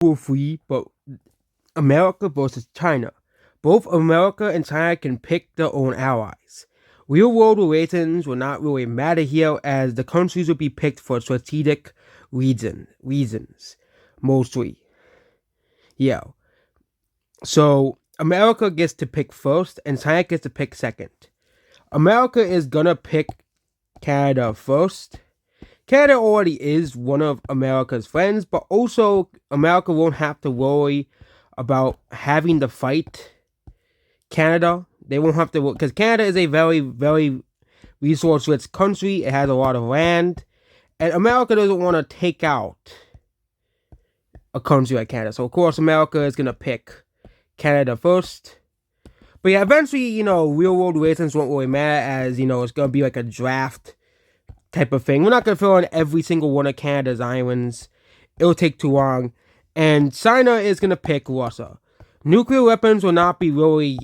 War free, but America versus China. Both America and China can pick their own allies. Real world relations will not really matter here as the countries will be picked for strategic reasons. Mostly. Yeah. So America gets to pick first and China gets to pick second. America is gonna pick Canada first. Canada already is one of America's friends, but also America won't have to worry about having to fight Canada. They won't have to, because Canada is a very, very resource rich country. It has a lot of land, and America doesn't want to take out a country like Canada. So, of course, America is going to pick Canada first. But yeah, eventually, real world relations won't really matter as, it's going to be like a draft type of thing. We're not going to fill in every single one of Canada's islands. It'll take too long. And China is going to pick Russia. Nuclear weapons will not be really,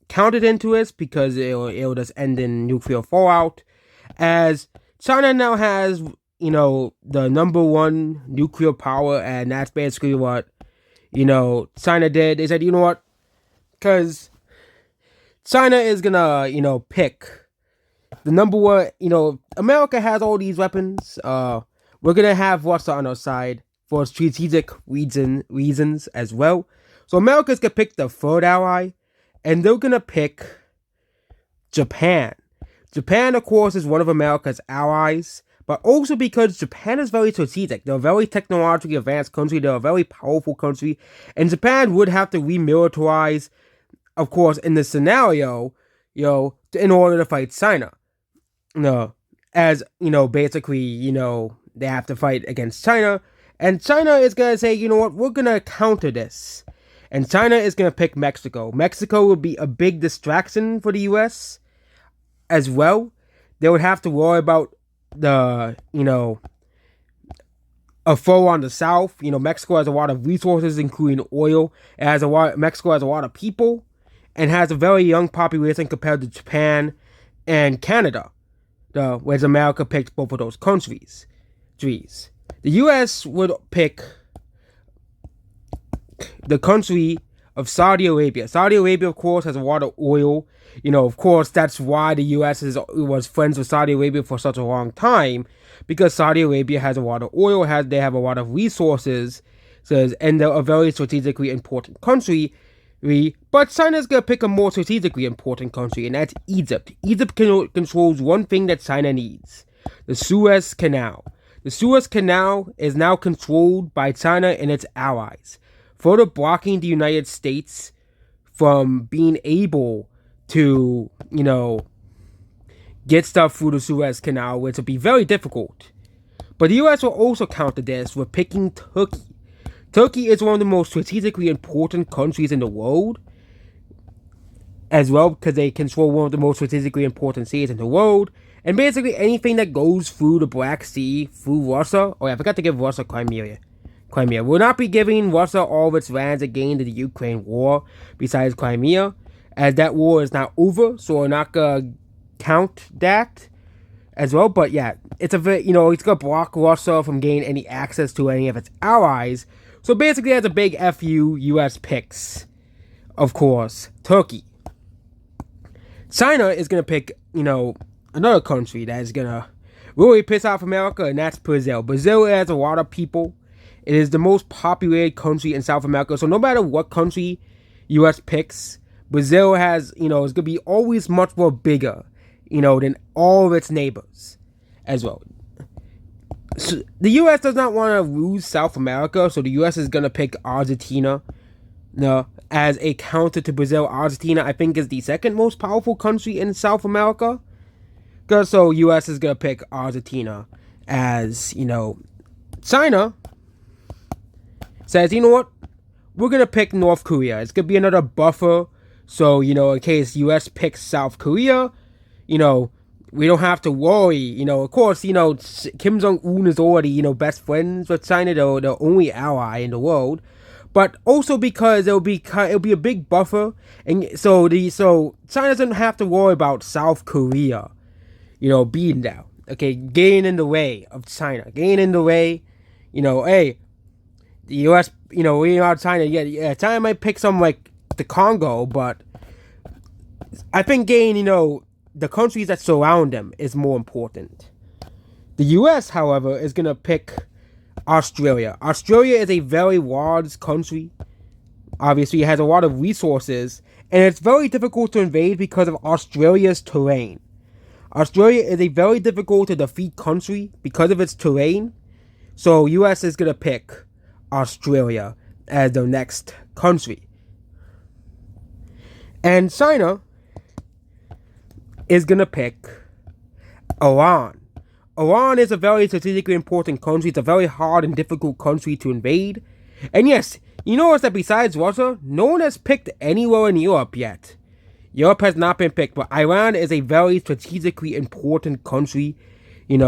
counted into this because it'll just end in nuclear fallout. As China now has, the number one nuclear power, and that's basically what, China did. They said, you know what? Because China is going to, pick the number one, America has all these weapons. We're going to have Russia on our side for strategic reasons as well. So America's going to pick the third ally, and they're going to pick Japan. Japan, of course, is one of America's allies, but also because Japan is very strategic. They're a very technologically advanced country. They're a very powerful country, and Japan would have to remilitarize, of course, in this scenario, in order to fight China. As, basically, they have to fight against China. And China is going to say, you know what, we're going to counter this. And China is going to pick Mexico. Mexico would be a big distraction for the U.S. as well. They would have to worry about a foe on the south. Mexico has a lot of resources, including oil. Mexico has a lot of people and has a very young population compared to Japan and Canada. Whereas America picked both of those countries. The U.S. would pick the country of Saudi Arabia. Saudi Arabia, of course, has a lot of oil. Of course, that's why the U.S. was friends with Saudi Arabia for such a long time, because Saudi Arabia has a lot of oil, they have a lot of resources, and they're a very strategically important country. But China's going to pick a more strategically important country, and that's Egypt. Egypt controls one thing that China needs: the Suez Canal. The Suez Canal is now controlled by China and its allies, further blocking the United States from being able to, get stuff through the Suez Canal, which would be very difficult. But the U.S. will also counter this with picking Turkey. Turkey is one of the most strategically important countries in the world, as well, because they control one of the most strategically important seas in the world. And basically anything that goes through the Black Sea, through Russia. Oh yeah, I forgot to give Russia Crimea. Will not be giving Russia all of its lands it gained in the Ukraine war, besides Crimea, as that war is not over, so we're not gonna count that as well. But yeah, it's it's gonna block Russia from gaining any access to any of its allies. So basically, that's a big FU US picks, of course, Turkey. China is gonna pick, another country that is gonna really piss off America, and that's Brazil. Brazil has a lot of people. It is the most populated country in South America. So no matter what country U.S. picks, Brazil has, is going to be always much more bigger, than all of its neighbors as well. So the U.S. does not want to lose South America, so the U.S. is going to pick Argentina. As a counter to Brazil. Argentina, I think, is the second most powerful country in South America. So U.S. is going to pick Argentina as, China says, you know what? We're going to pick North Korea. It's going to be another buffer. So, in case U.S. picks South Korea, we don't have to worry. Of course, Kim Jong-un is already, best friends with China, the only ally in the world. But also because it'll be a big buffer, and so China doesn't have to worry about South Korea, being down. Okay, getting in the way of China, hey, the U.S., we are China. Yeah, China might pick some like the Congo, but I think getting, the countries that surround them is more important. The U.S., however, is gonna pick Australia. Australia is a very large country. Obviously, it has a lot of resources, and it's very difficult to invade because of Australia's terrain. Australia is a very difficult to defeat country because of its terrain. So US is gonna pick Australia as the next country. And China is gonna pick Iran. Iran is a very strategically important country. It's a very hard and difficult country to invade. And yes, you notice that besides Russia, no one has picked anywhere in Europe yet. Europe has not been picked, but Iran is a very strategically important country. It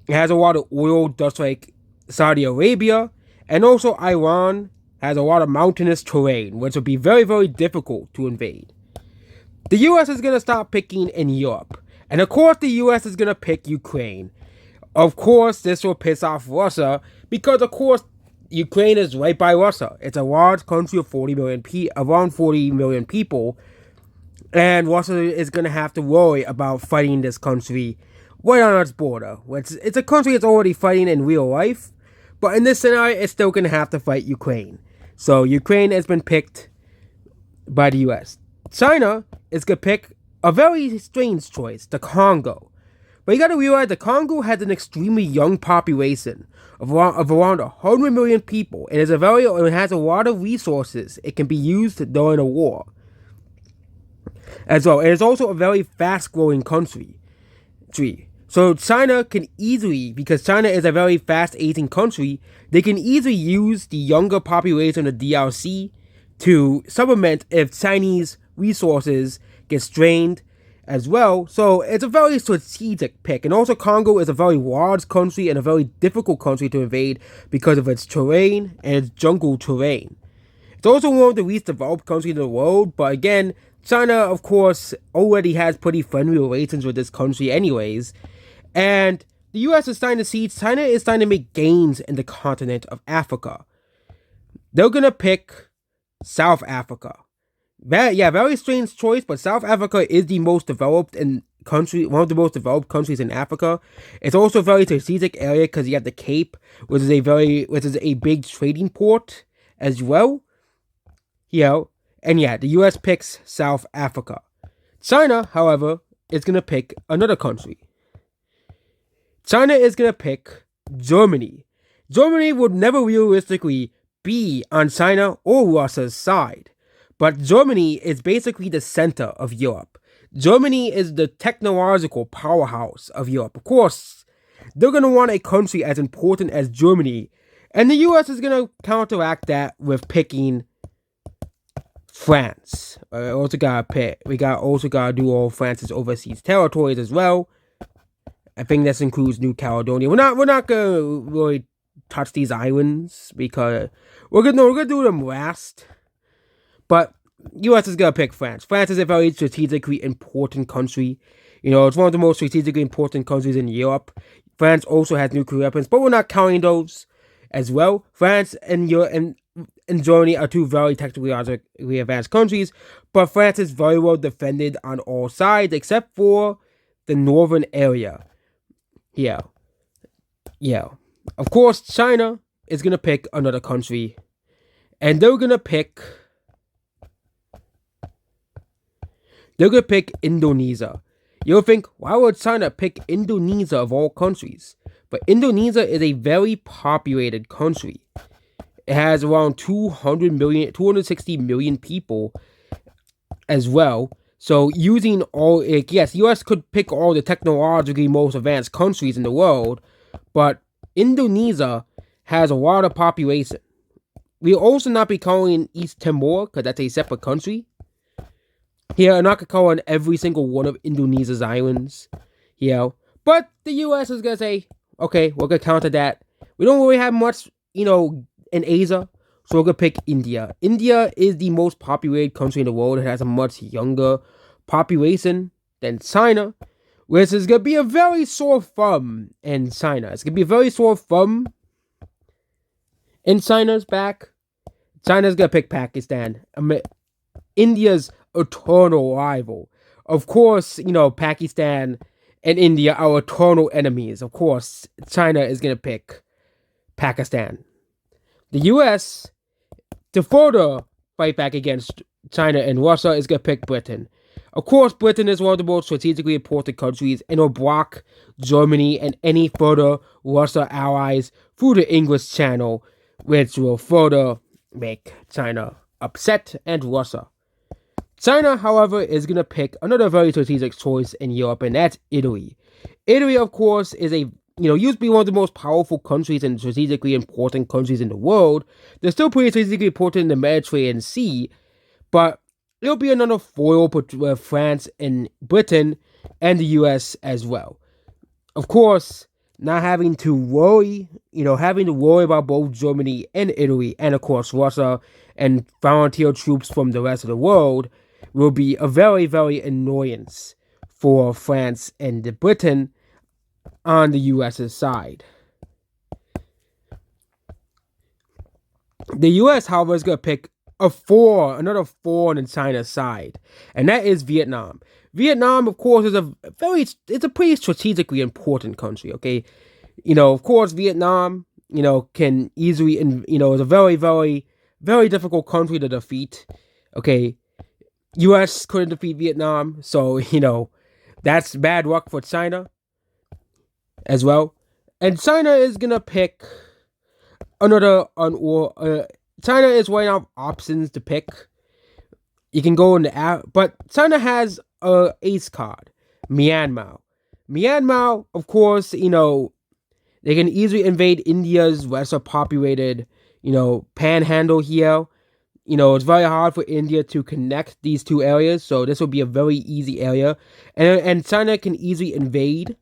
has a lot of oil, just like Saudi Arabia. And also Iran has a lot of mountainous terrain, which would be very, very difficult to invade. The US is going to start picking in Europe. And of course, the US is going to pick Ukraine. Of course, this will piss off Russia because, of course, Ukraine is right by Russia. It's a large country of around 40 million people. And Russia is going to have to worry about fighting this country right on its border. It's a country that's already fighting in real life. But in this scenario, it's still going to have to fight Ukraine. So Ukraine has been picked by the US. China is going to pick a very strange choice, the Congo. But you got to realize the Congo has an extremely young population of around 100 million people. It has a lot of resources. It can be used during a war. As well, it is also a very fast-growing country. So China can easily, because China is a very fast-aging country, they can easily use the younger population of the DRC to supplement if Chinese resources get strained as well. So it's a very strategic pick. And also Congo is a very large country and a very difficult country to invade because of its terrain and its jungle terrain. It's also one of the least developed countries in the world, but again, China, of course, already has pretty friendly relations with this country anyways. And the US is starting to see China is starting to make gains in the continent of Africa. They're going to pick South Africa. Very strange choice, but South Africa is the most developed one of the most developed countries in Africa. It's also a very strategic area because you have the Cape, which is a big trading port as well. And the US picks South Africa. China, however, is going to pick another country. China is going to pick Germany. Germany would never realistically be on China or Russia's side. But Germany is basically the center of Europe. Germany is the technological powerhouse of Europe. Of course, they're going to want a country as important as Germany. And the US is going to counteract that with picking France. We also gotta do all France's overseas territories as well. I think this includes New Caledonia. We're not gonna really touch these islands because we're gonna do them last. But US is gonna pick France. France is a very strategically important country. It's one of the most strategically important countries in Europe. France also has nuclear weapons, but we're not counting those as well. France and Germany are two very technically advanced countries, but France is very well defended on all sides except for the northern area. Of course, China is going to pick another country, and they're going to pick Indonesia. You'll think, why would China pick Indonesia of all countries? But Indonesia is a very populated country. It has around 260 million people as well. So using US could pick all the technologically most advanced countries in the world, but Indonesia has a lot of population. We'll also not be calling East Timor because that's a separate country. I'm not going to call on every single one of Indonesia's islands. But the US is going to say, okay, we're going to counter that. We don't really have much, in Asia, so we're going to pick India. India is the most populated country in the world. It has a much younger population than China, which is going to be a very sore thumb in China. It's going to be a very sore thumb And China's back. China's gonna pick Pakistan. India's eternal rival. Of course, Pakistan and India are eternal enemies. Of course, China is gonna pick Pakistan. The U.S. to further fight back against China and Russia is gonna pick Britain. Of course, Britain is one of the most strategically important countries and will block Germany and any further Russia allies through the English Channel, which will further make China upset and Russia. China, however, is going to pick another very strategic choice in Europe, and that's Italy. Italy, of course, is used to be one of the most powerful countries and strategically important countries in the world. They're still pretty strategically important in the Mediterranean Sea, but it'll be another foil with France and Britain and the US as well. Of course, not having to worry, about both Germany and Italy, and of course Russia and volunteer troops from the rest of the world will be a very, very annoyance for France and Britain on the US's side. The US, however, is going to pick another four on China's side, and that is Vietnam. Vietnam, of course, is it's a pretty strategically important country. Okay, of course, Vietnam, can easily, is a very, very, very difficult country to defeat. Okay, U.S. couldn't defeat Vietnam, so that's bad luck for China as well. And China is gonna pick another China is weighing out options to pick. You can go in the app, but China has a ace card, Myanmar. Myanmar, of course, they can easily invade India's lesser populated, panhandle here. It's very hard for India to connect these two areas, so this will be a very easy area. And China can easily invade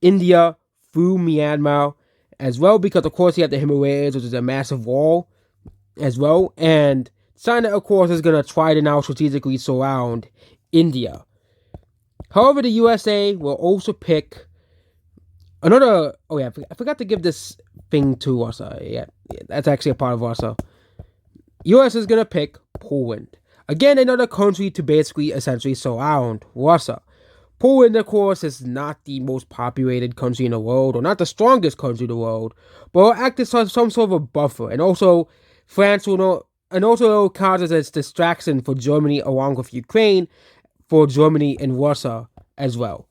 India through Myanmar as well, because of course you have the Himalayas, which is a massive wall as well. And China, of course, is going to try to now strategically surround India. However, the USA will also pick another. Oh yeah, I forgot to give this thing to Russia. Yeah, that's actually a part of Russia. US is gonna pick Poland. Again, another country to basically essentially surround Russia. Poland, of course, is not the most populated country in the world, or not the strongest country in the world, but will act as some sort of a buffer. And also, France will not, and also causes as distraction for Germany along with Ukraine, for Germany and Russia as well.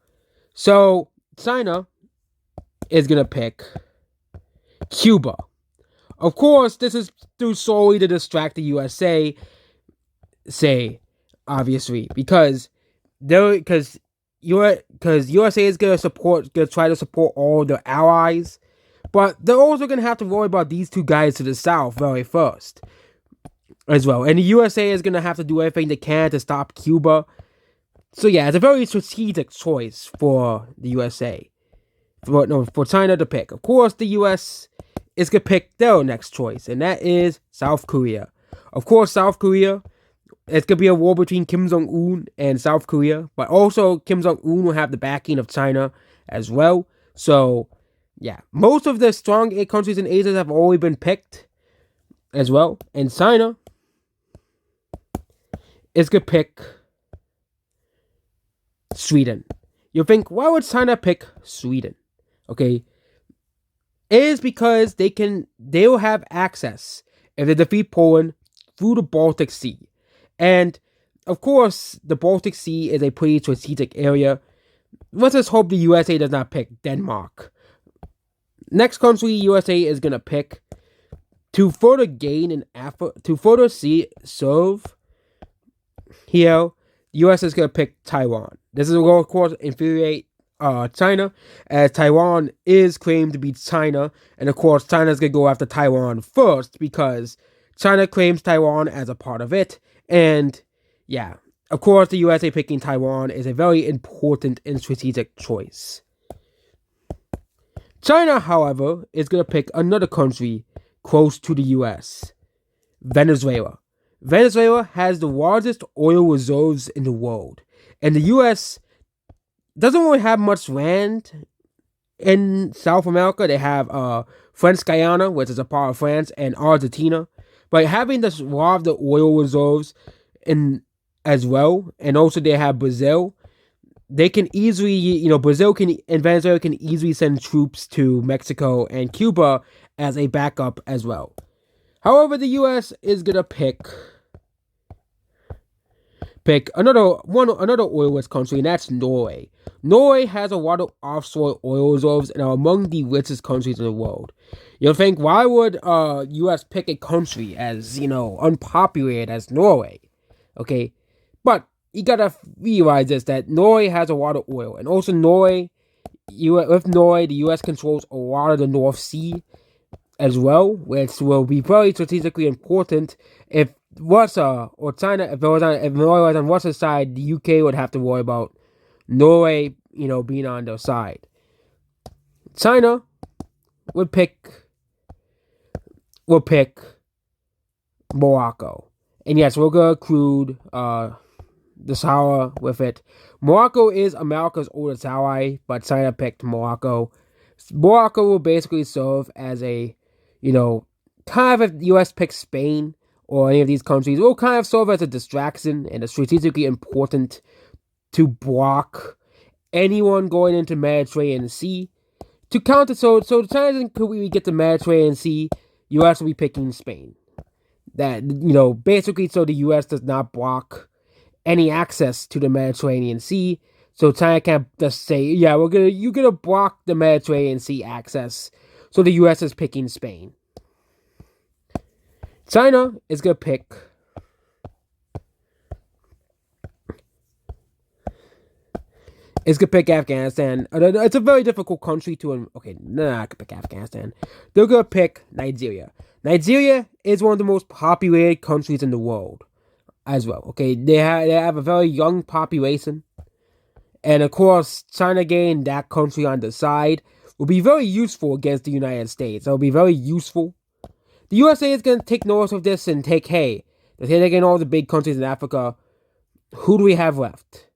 So, China is gonna pick Cuba. Of course, this is through solely to distract the USA, obviously, because USA is gonna try to support all their allies, but they're also gonna have to worry about these two guys to the south very first, as well. And the USA is gonna have to do everything they can to stop Cuba. So yeah, it's a very strategic choice for the USA, for China to pick. Of course, the US is going to pick their next choice, and that is South Korea. Of course, South Korea, it's going to be a war between Kim Jong-un and South Korea, but also Kim Jong-un will have the backing of China as well. So, yeah, most of the strong countries in Asia have already been picked as well, and China is going to pick Sweden. You'll think, why would China pick Sweden? Okay, is because they'll have access, if they defeat Poland, through the Baltic Sea. And of course, the Baltic Sea is a pretty strategic area. Let's just hope the USA does not pick Denmark. Next country USA is gonna pick to further gain in Africa, to further serve here. The US is gonna pick Taiwan. This is will of course infuriate China, as Taiwan is claimed to be China, and of course China's gonna go after Taiwan first because China claims Taiwan as a part of it. And yeah, of course the USA picking Taiwan is a very important and strategic choice. China, however, is gonna pick another country close to the US, Venezuela. Venezuela has the largest oil reserves in the world, and the US doesn't really have much land in South America. They have French Guiana, which is a part of France, and Argentina. But having this a lot of the oil reserves in as well, and also they have Brazil. They can easily, Brazil can and Venezuela can easily send troops to Mexico and Cuba as a backup as well. However, the U.S. is gonna pick another oil-rich country, and that's Norway. Norway has a lot of offshore oil reserves and are among the richest countries in the world. You'll think, why would U.S. pick a country as unpopulated as Norway? Okay, but you gotta realize this, that Norway has a lot of oil, and also with Norway, the U.S. controls a lot of the North Sea as well, which will be very strategically important. If Russia or China, if Norway was on Russia's side, the UK would have to worry about Norway, being on their side. China would pick Morocco. And yes, we're gonna include the Sahara with it. Morocco is America's oldest ally, but China picked Morocco. Morocco will basically serve as a, kind of, if the US picks Spain or any of these countries, it will kind of serve as a distraction and is strategically important to block anyone going into Mediterranean Sea. To counter, so China doesn't completely get the Mediterranean Sea, US will be picking Spain. That, basically so the US does not block any access to the Mediterranean Sea. So China can't just say, yeah, you're gonna block the Mediterranean Sea access. So the US is picking Spain. China is gonna pick Afghanistan. It's a very difficult country to. Okay, no, I could pick Afghanistan. They're gonna pick Nigeria. Nigeria is one of the most populated countries in the world, as well. Okay, they have a very young population, and of course, China getting that country on the side will be very useful against the United States. It will be very useful. The USA is gonna take notice of this and take, hey, they're taking all the big countries in Africa. Who do we have left?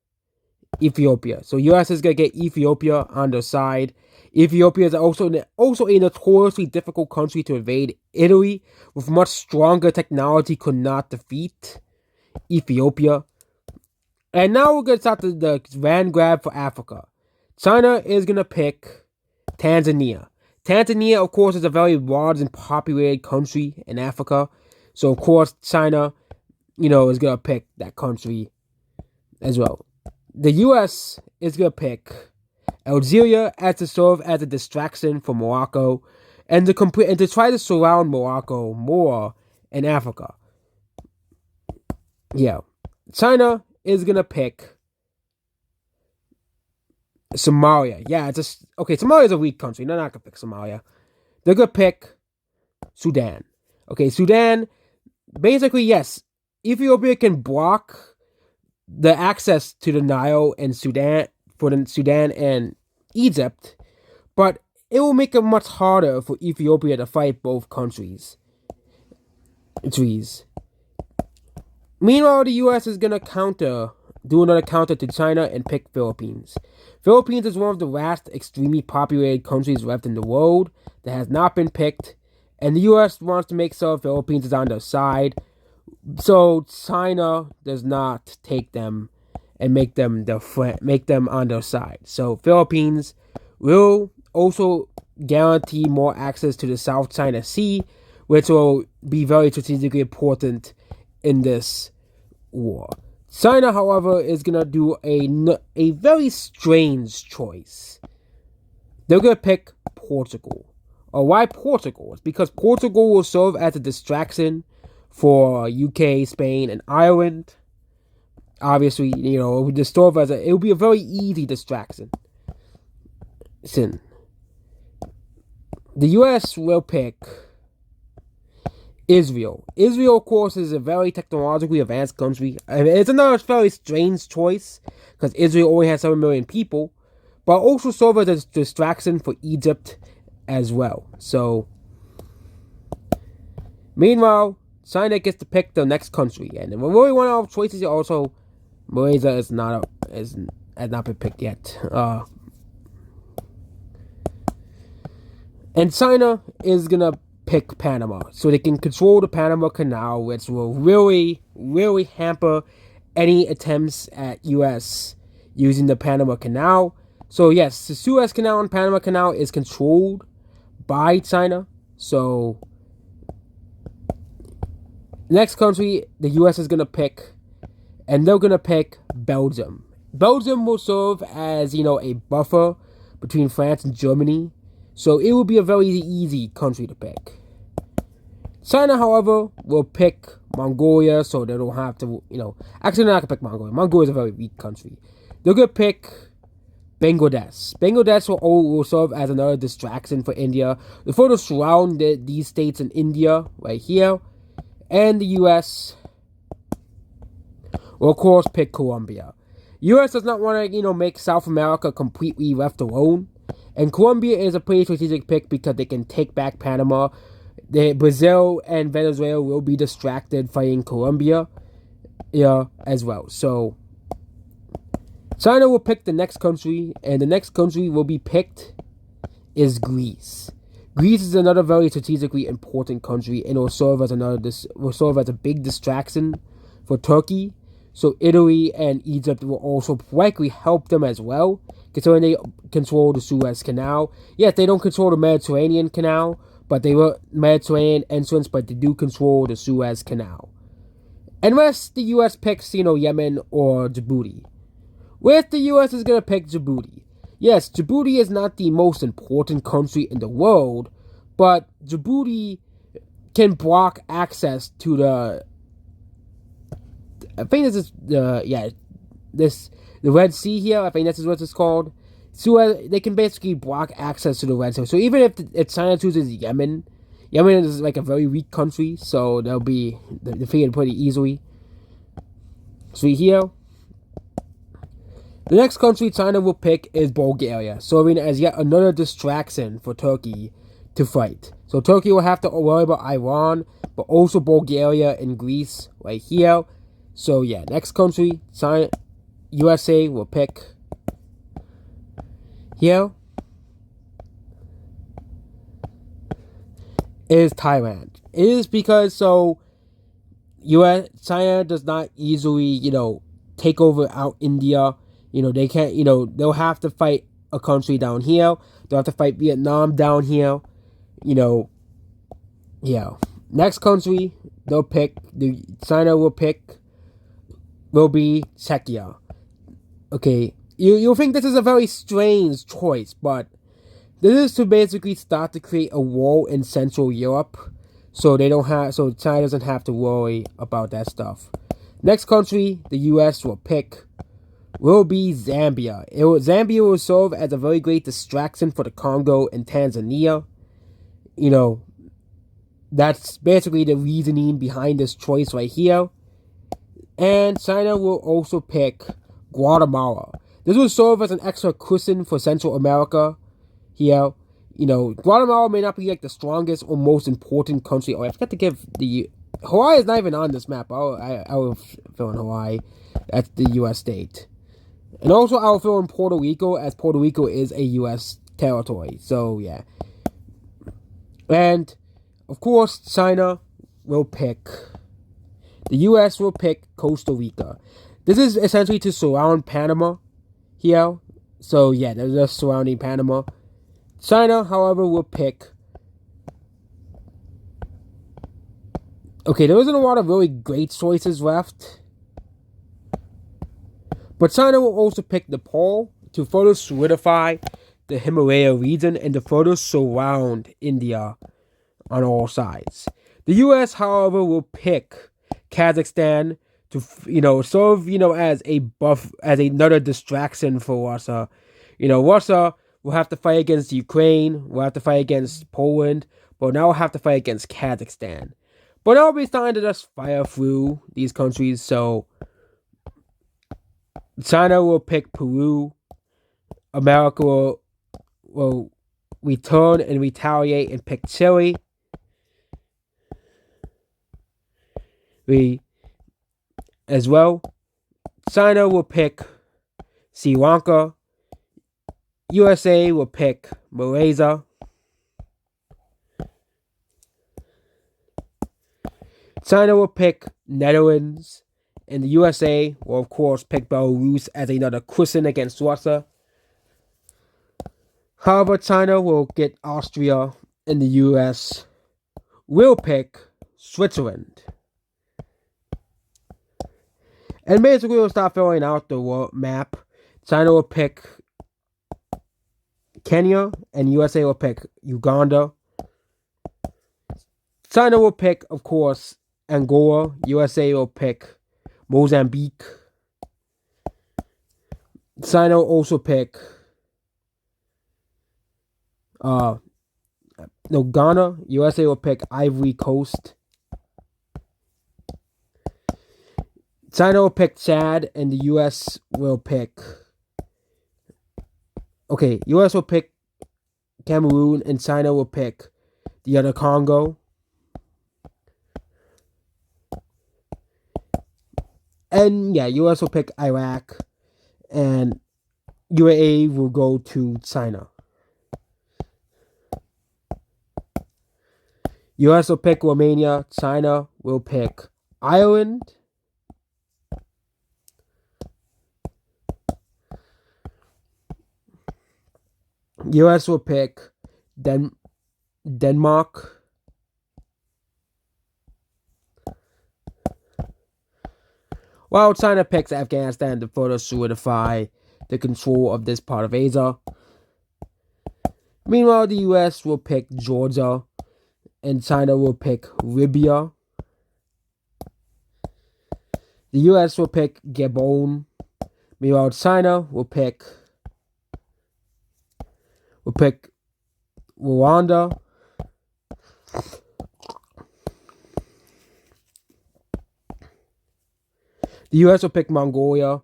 Ethiopia. So US is gonna get Ethiopia on their side. Ethiopia is also a notoriously difficult country to invade. Italy, with much stronger technology, could not defeat Ethiopia. And now we're gonna start the land grab for Africa. China is gonna pick Tanzania. Tanzania, of course, is a very large and populated country in Africa. So of course China, is gonna pick that country as well. The US is gonna pick Algeria as to serve as a distraction for Morocco and to try to surround Morocco more in Africa. Yeah. China is gonna pick Somalia. Yeah, Somalia is a weak country. They're not gonna pick Somalia. They're gonna pick Sudan. Okay, Sudan, basically, yes, Ethiopia can block the access to the Nile and Sudan and Egypt, but it will make it much harder for Ethiopia to fight both countries. Meanwhile, the US is gonna do another counter to China and pick Philippines. Philippines is one of the last extremely populated countries left in the world that has not been picked, and the US wants to make sure Philippines is on their side, so China does not take them and make them on their side. So Philippines will also guarantee more access to the South China Sea, which will be very strategically important in this war. China, however, is gonna do a very strange choice. They're gonna pick Portugal. Why Portugal? It's because Portugal will serve as a distraction for UK, Spain, and Ireland. Obviously, it will be a very easy distraction. The US will pick Israel. Israel, of course, is a very technologically advanced country. It's another very strange choice because Israel only has 7 million people, but also serve as a distraction for Egypt as well. So, meanwhile, China gets to pick the next country, and the really one of our choices also, Malaysia has not been picked yet. And China is gonna pick Panama, so they can control the Panama Canal, which will really, really hamper any attempts at U.S. using the Panama Canal. So yes, the Suez Canal and Panama Canal is controlled by China. So next country the U.S. is gonna pick, and they're gonna pick Belgium. Belgium will serve as a buffer between France and Germany, so it will be a very easy country to pick. China, however, will pick Mongolia, so they don't have to, actually, they're not going to pick Mongolia. Mongolia is a very weak country. They're going to pick Bangladesh. Bangladesh will serve as another distraction for India. The further surround these states in India, right here, and the U.S. will, of course, pick Colombia. U.S. does not want to, make South America completely left alone. And Colombia is a pretty strategic pick because they can take back Panama. Brazil and Venezuela will be distracted fighting Colombia as well. So China will pick the next country, and the next country will be picked is Greece. Greece is another very strategically important country, and will serve as a big distraction for Turkey. So Italy and Egypt will also likely help them as well, considering they control the Suez Canal. Yes, they don't control the Mediterranean Canal, but they were Mediterranean entrance, but they do control the Suez Canal. Unless the U.S. picks, Yemen or Djibouti. With the U.S. is going to pick Djibouti. Yes, Djibouti is not the most important country in the world, but Djibouti can block access to the... I think this is the Red Sea here. I think this is what it's called. So they can basically block access to the Red Sea. So even if China chooses Yemen is like a very weak country, so they'll be defeated pretty easily. So here, the next country China will pick is Bulgaria, serving as yet another distraction for Turkey to fight. So Turkey will have to worry about Iran, but also Bulgaria and Greece right here. So yeah, next country, China, USA will pick here is Thailand. It is because China does not easily, take over out India. They can't, they'll have to fight a country down here. They'll have to fight Vietnam down here. Next country China will pick will be Czechia. Okay, you'll think this is a very strange choice, but this is to basically start to create a wall in Central Europe, so China doesn't have to worry about that stuff. Next country the U.S. will pick will be Zambia. Zambia will serve as a very great distraction for the Congo and Tanzania. That's basically the reasoning behind this choice right here. And China will also pick Guatemala. This will serve as an extra cushion for Central America here. Guatemala may not be like the strongest or most important country. Oh, I forgot to give Hawaii is not even on this map. I will fill in Hawaii. That's the U.S. state. And also I will fill in Puerto Rico, as Puerto Rico is a U.S. territory. So yeah. And of course China will pick... The U.S. will pick Costa Rica. This is essentially to surround Panama here. So yeah, they're just surrounding Panama. China, however, will pick... Okay, there isn't a lot of really great choices left. But China will also pick Nepal to further solidify the Himalaya region and to further surround India on all sides. The U.S., however, will pick Kazakhstan to serve as another distraction for Russia. Russia will have to fight against Ukraine, will have to fight against Poland, but now will have to fight against Kazakhstan. But they'll be starting to just fire through these countries. So China will pick Peru. America will return and retaliate and pick Chile. As well, China will pick Sri Lanka. USA will pick Malaysia. China will pick Netherlands, and the USA will, of course, pick Belarus as another cushion against Russia. However, China will get Austria, and the US will pick Switzerland. And basically, we'll start filling out the world map. China will pick Kenya, and USA will pick Uganda. China will pick, of course, Angola. USA will pick Mozambique. China will also pick Ghana. USA will pick Ivory Coast. China will pick Chad, and the US will pick... Okay, US will pick Cameroon, and China will pick the other Congo. And yeah, US will pick Iraq, and UAE will go to China. US will pick Romania, China will pick Ireland. US will pick Denmark. While China picks Afghanistan to further solidify the control of this part of Asia. Meanwhile, the US will pick Georgia, and China will pick Libya. The US will pick Gabon. Meanwhile, China will pick Rwanda. The US will pick Mongolia.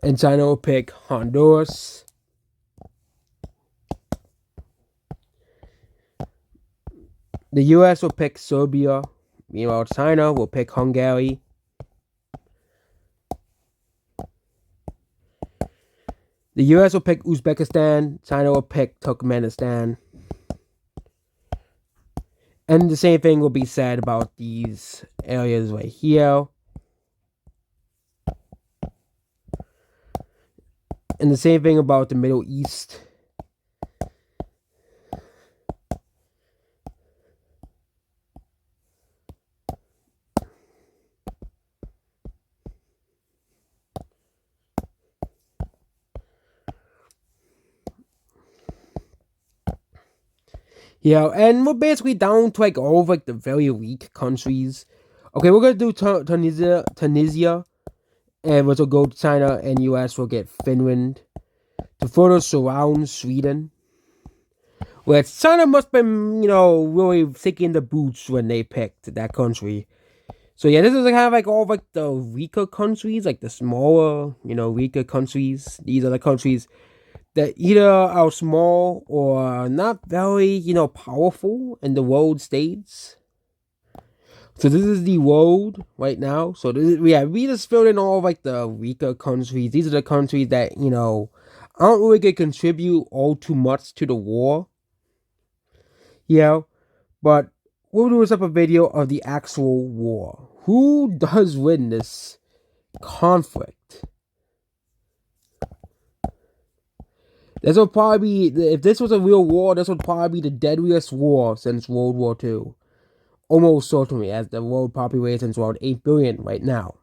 And China will pick Honduras. The US will pick Serbia. Meanwhile, China will pick Hungary. The US will pick Uzbekistan. China will pick Turkmenistan. And the same thing will be said about these areas right here. And the same thing about the Middle East. Yeah, and we're basically down to all of the very weak countries. Okay, we're gonna do Tunisia, and we'll go to China, and US will get Finland to further surround Sweden. Where China must have been, really sticking the boots when they picked that country. So yeah, this is kind of all of the weaker countries, the smaller, weaker countries. These are the countries that either are small or not very, powerful in the world states. So this is the world right now. So we just filled in all of the weaker countries. These are the countries that, aren't really gonna contribute all too much to the war. Yeah, but we'll do a separate video of the actual war. Who does win this conflict? This will probably be, if this was a real war, this would probably be the deadliest war since World War II. Almost certainly, as the world population is around 8 billion right now.